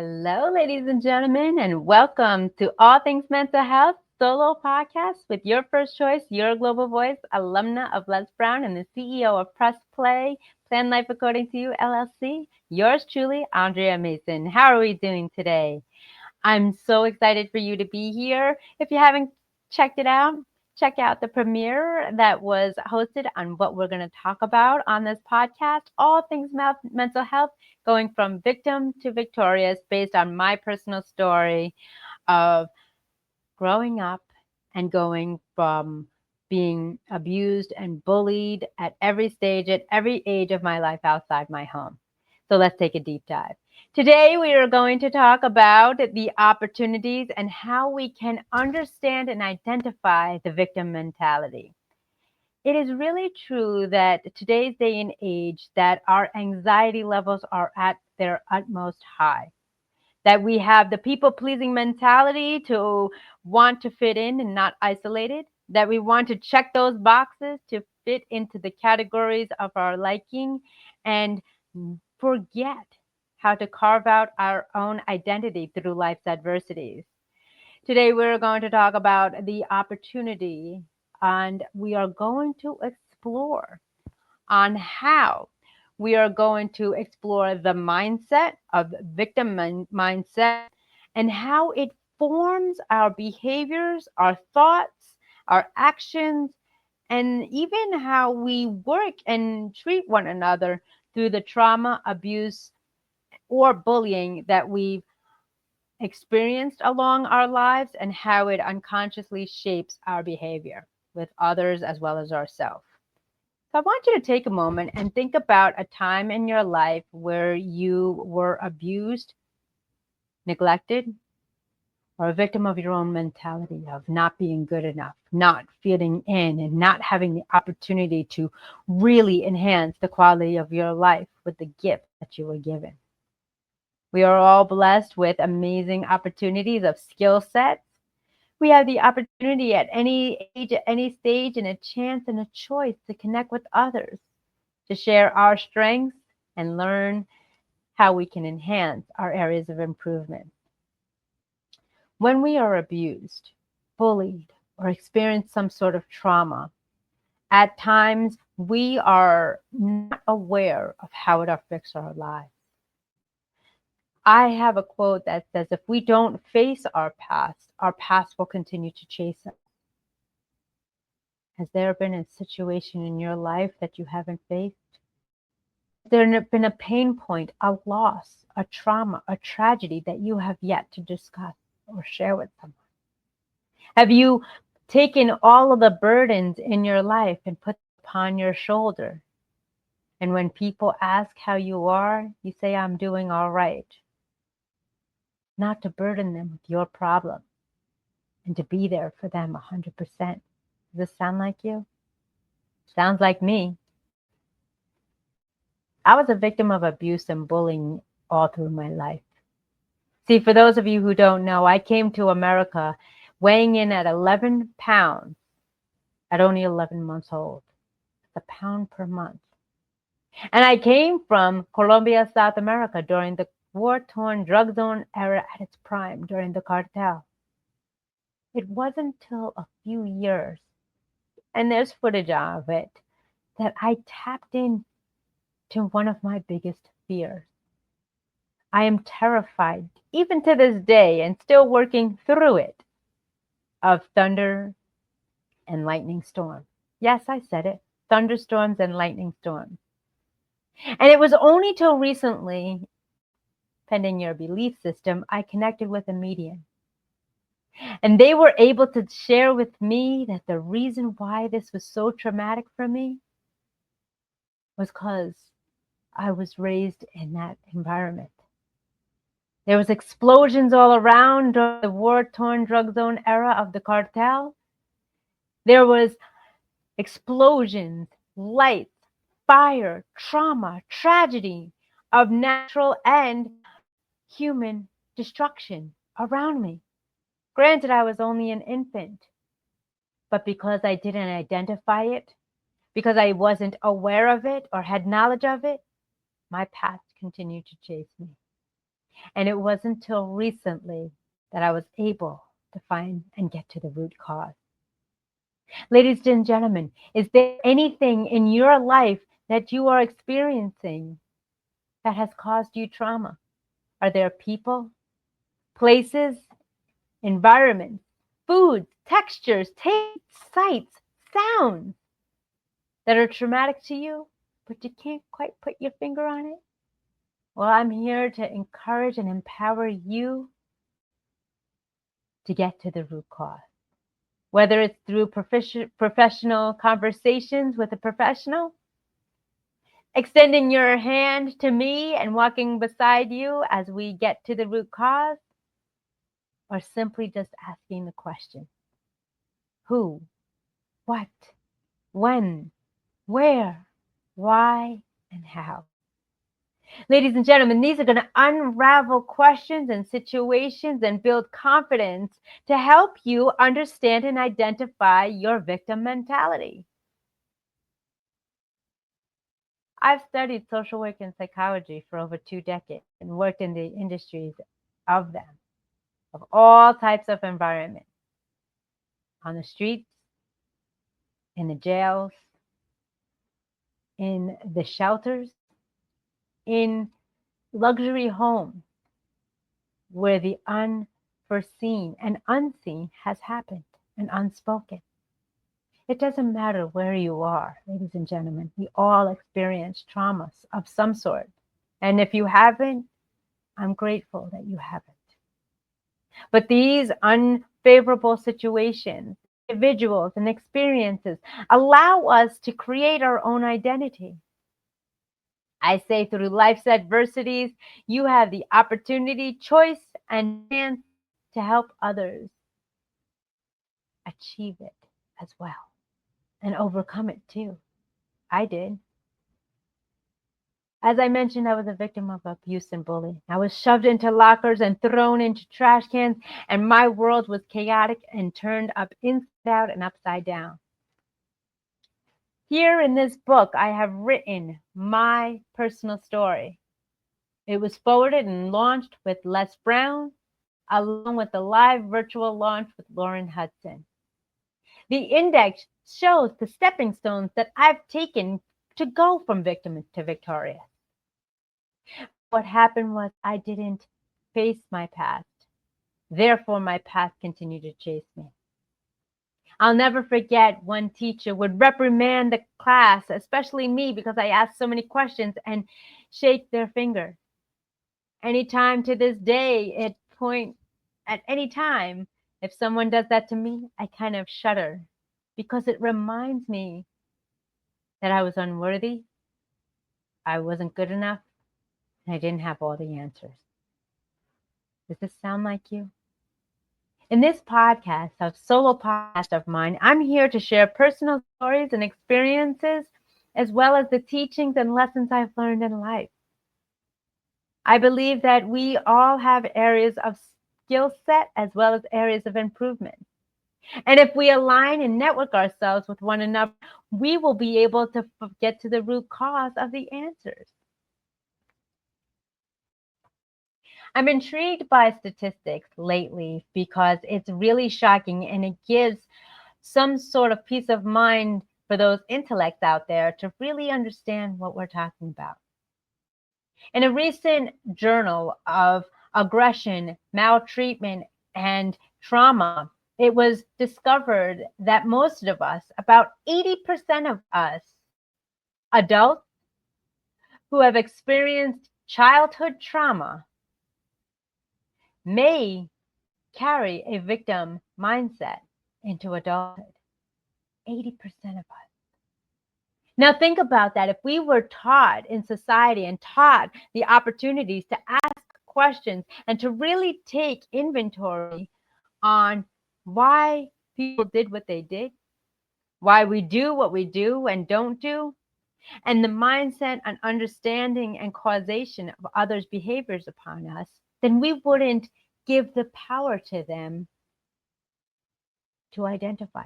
Hello, ladies and gentlemen, and welcome to All Things Mental Health solo podcast with your first choice, your global voice, alumna of Les Brown and the CEO of Press Play, Plan Life According to You, LLC. Yours truly, Andrea Mason. How are we doing today? I'm so excited for you to be here. If you haven't checked it out, check out the premiere that was hosted on what we're going to talk about on this podcast, all things mental health, going from victim to victorious, based on my personal story of growing up and going from being abused and bullied at every stage, at every age of my life outside my home. So let's take a deep dive. Today, we are going to talk about the opportunities and how we can understand and identify the victim mentality. It is really true that today's day and age that our anxiety levels are at their utmost high, that we have the people-pleasing mentality to want to fit in and not isolated, that we want to check those boxes to fit into the categories of our liking and forget how to carve out our own identity through life's adversities. Today, we're going to talk about the opportunity, and we are going to explore on how we are going to explore the mindset of victim mindset and how it forms our behaviors, our thoughts, our actions, and even how we work and treat one another through the trauma, abuse, or bullying that we've experienced along our lives and how it unconsciously shapes our behavior with others as well as ourselves. So I want you to take a moment and think about a time in your life where you were abused, neglected, or a victim of your own mentality of not being good enough, not fitting in, and not having the opportunity to really enhance the quality of your life with the gift that you were given. We are all blessed with amazing opportunities of skill sets. We have the opportunity at any age, at any stage, and a chance and a choice to connect with others, to share our strengths and learn how we can enhance our areas of improvement. When we are abused, bullied, or experience some sort of trauma, at times we are not aware of how it affects our lives. I have a quote that says, if we don't face our past will continue to chase us. Has there been a situation in your life that you haven't faced? Has there been a pain point, a loss, a trauma, a tragedy that you have yet to discuss or share with someone? Have you taken all of the burdens in your life and put them upon your shoulder? And when people ask how you are, you say, I'm doing all right. Not to burden them with your problem and to be there for them 100%. Does this sound like you? Sounds like me. I was a victim of abuse and bullying all through my life. See, for those of you who don't know, I came to America weighing in at 11 pounds at only 11 months old. It's a pound per month. And I came from Colombia, South America during the war-torn drug zone era at its prime during the cartel. It wasn't until a few years, and there's footage of it, that I tapped in to one of my biggest fears. I am terrified, even to this day, and still working through it, of thunder and lightning storms. Yes, I said it. Thunderstorms and lightning storms. And it was only till recently, pending your belief system, I connected with a medium. And they were able to share with me that the reason why this was so traumatic for me was because I was raised in that environment. There was explosions all around during the war-torn drug zone era of the cartel. There was explosions, lights, fire, trauma, tragedy of natural and human destruction around me. Granted, I was only an infant, but because I didn't identify it, because I wasn't aware of it or had knowledge of it, my past continued to chase me. And it wasn't until recently that I was able to find and get to the root cause. Ladies and gentlemen, is there anything in your life that you are experiencing that has caused you trauma? Are there people, places, environments, foods, textures, tastes, sights, sounds that are traumatic to you, but you can't quite put your finger on it? Well, I'm here to encourage and empower you to get to the root cause. Whether it's through professional conversations with a professional, extending your hand to me and walking beside you as we get to the root cause, or simply just asking the question: who, what, when, where, why, and how? Ladies and gentlemen, these are going to unravel questions and situations and build confidence to help you understand and identify your victim mentality. I've studied social work and psychology for over 2 decades and worked in the industries of them, of all types of environments, on the streets, in the jails, in the shelters, in luxury homes where the unforeseen and unseen has happened and unspoken. It doesn't matter where you are, ladies and gentlemen. We all experience traumas of some sort. And if you haven't, I'm grateful that you haven't. But these unfavorable situations, individuals, and experiences allow us to create our own identity. I say through life's adversities, you have the opportunity, choice, and chance to help others achieve it as well and overcome it too. I did. As I mentioned, I was a victim of abuse and bullying. I was shoved into lockers and thrown into trash cans, and my world was chaotic and turned up inside out and upside down. Here in this book, I have written my personal story. It was forwarded and launched with Les Brown, along with the live virtual launch with Lauren Hudson. The index shows the stepping stones that I've taken to go from victim to victorious. What happened was I didn't face my past. Therefore, my past continued to chase me. I'll never forget one teacher would reprimand the class, especially me, because I asked so many questions, and shake their finger. Anytime to this day, at any time, if someone does that to me, I kind of shudder because it reminds me that I was unworthy, I wasn't good enough, and I didn't have all the answers. Does this sound like you? In this podcast, a solo podcast of mine, I'm here to share personal stories and experiences, as well as the teachings and lessons I've learned in life. I believe that we all have areas of skill set as well as areas of improvement. And if we align and network ourselves with one another, we will be able to get to the root cause of the answers. I'm intrigued by statistics lately because it's really shocking, and it gives some sort of peace of mind for those intellects out there to really understand what we're talking about. In a recent journal of aggression, maltreatment, and trauma, it was discovered that most of us, about 80% of us adults who have experienced childhood trauma, may carry a victim mindset into adulthood. 80% of us. Now think about that. If we were taught in society and taught the opportunities to ask questions and to really take inventory on why people did what they did, why we do what we do and don't do, and the mindset and understanding and causation of others' behaviors upon us, then we wouldn't give the power to them to identify.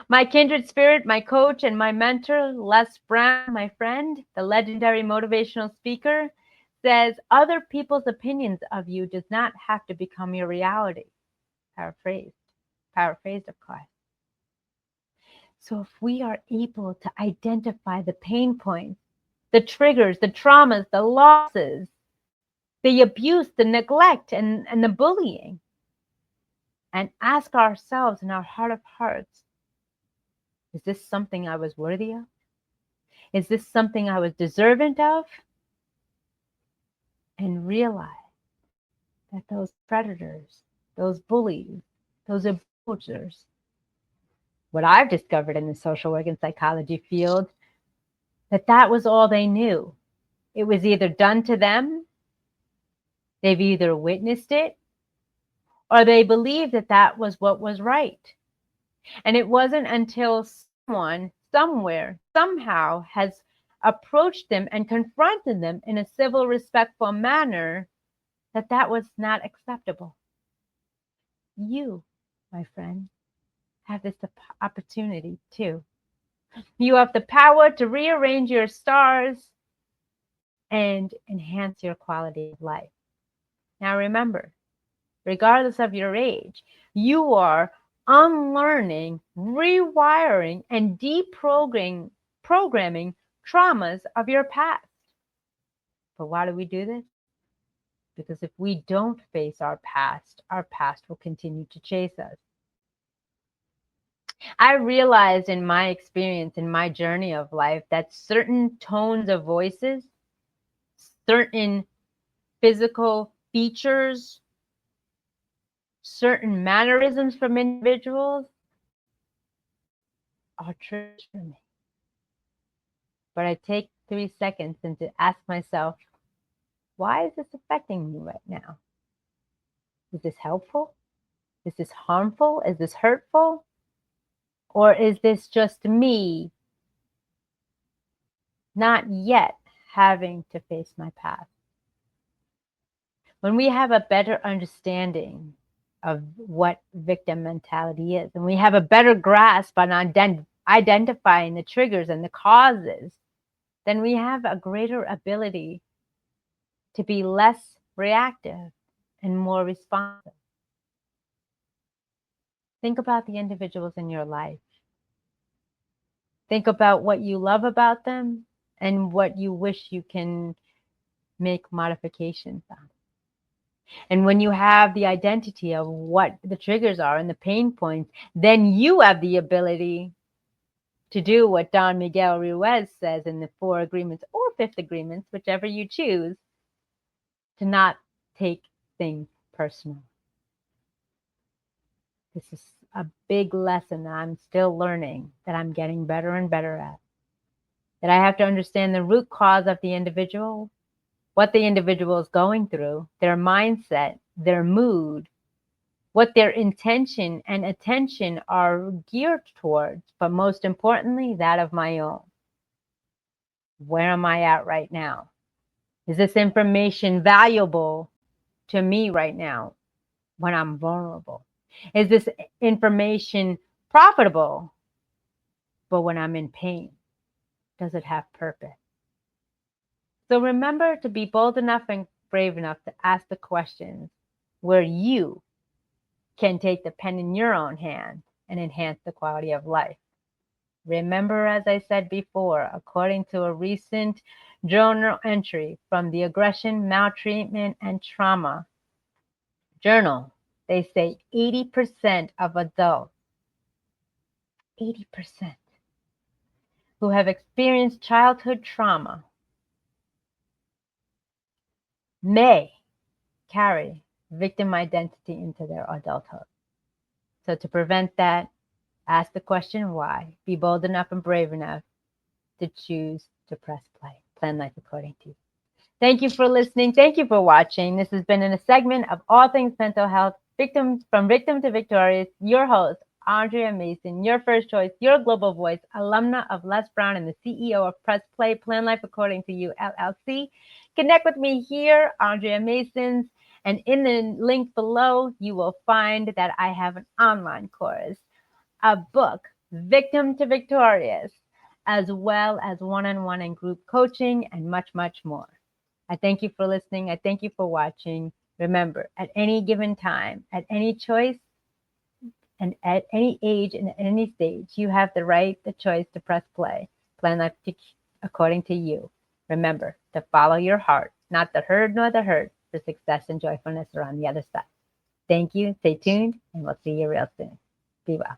My kindred spirit, my coach, and my mentor, Les Brown, my friend, the legendary motivational speaker, says other people's opinions of you does not have to become your reality. Paraphrased, of course. So if we are able to identify the pain points, the triggers, the traumas, the losses, the abuse, the neglect, and the bullying, and ask ourselves in our heart of hearts, is this something I was worthy of? Is this something I was deserving of? And realize that those predators, those bullies, those abusers, what I've discovered in the social work and psychology field, that was all they knew. It was either done to them, they've either witnessed it, or they believed that was what was right. And it wasn't until someone, somewhere, somehow has approached them and confronted them in a civil, respectful manner that was not acceptable. You, my friend, have this opportunity too. You have the power to rearrange your stars and enhance your quality of life. Now remember, regardless of your age, you are unlearning, rewiring, and deprogramming traumas of your past. But why do we do this? Because if we don't face our past will continue to chase us. I realized in my experience, in my journey of life, that certain tones of voices, certain physical features, certain mannerisms from individuals are triggers for me. But I take 3 seconds and to ask myself, why is this affecting me right now? Is this helpful? Is this harmful? Is this hurtful? Or is this just me not yet having to face my past? When we have a better understanding of what victim mentality is, and we have a better grasp on identifying the triggers and the causes, then we have a greater ability to be less reactive and more responsive. Think about the individuals in your life. Think about what you love about them and what you wish you can make modifications on. And when you have the identity of what the triggers are and the pain points, then you have the ability to do what Don Miguel Ruiz says in the 4 agreements or 5th agreements, whichever you choose, to not take things personal. This is a big lesson that I'm still learning, that I'm getting better and better at. That I have to understand the root cause of the individual, what the individual is going through, their mindset, their mood, what their intention and attention are geared towards, but most importantly, that of my own. Where am I at right now? Is this information valuable to me right now when I'm vulnerable? Is this information profitable, but when I'm in pain? Does it have purpose? So remember to be bold enough and brave enough to ask the questions where you can take the pen in your own hand and enhance the quality of life. Remember, as I said before, according to a recent journal entry from the Aggression, Maltreatment, and Trauma journal, they say 80% of adults, 80%, who have experienced childhood trauma may carry victim identity into their adulthood. So to prevent that, ask the question why. Be bold enough and brave enough to choose to press play. Plan life according to you. Thank you for listening. Thank you for watching. This has been in a segment of All Things Mental Health, from victim to victorious. Your host, Andrea Mason, your first choice, your global voice, alumna of Les Brown and the CEO of Press Play, Plan Life According to You, LLC. Connect with me here, Andrea Mason's, and in the link below, you will find that I have an online course, a book, Victim to Victorious, as well as one-on-one and group coaching and much, much more. I thank you for listening. I thank you for watching. Remember, at any given time, at any choice, and at any age and at any stage, you have the right, the choice to press play. Plan life according to you. Remember to follow your heart, not the herd nor the hurt, for success and joyfulness are on the other side. Thank you. Stay tuned, and we'll see you real soon. Be well.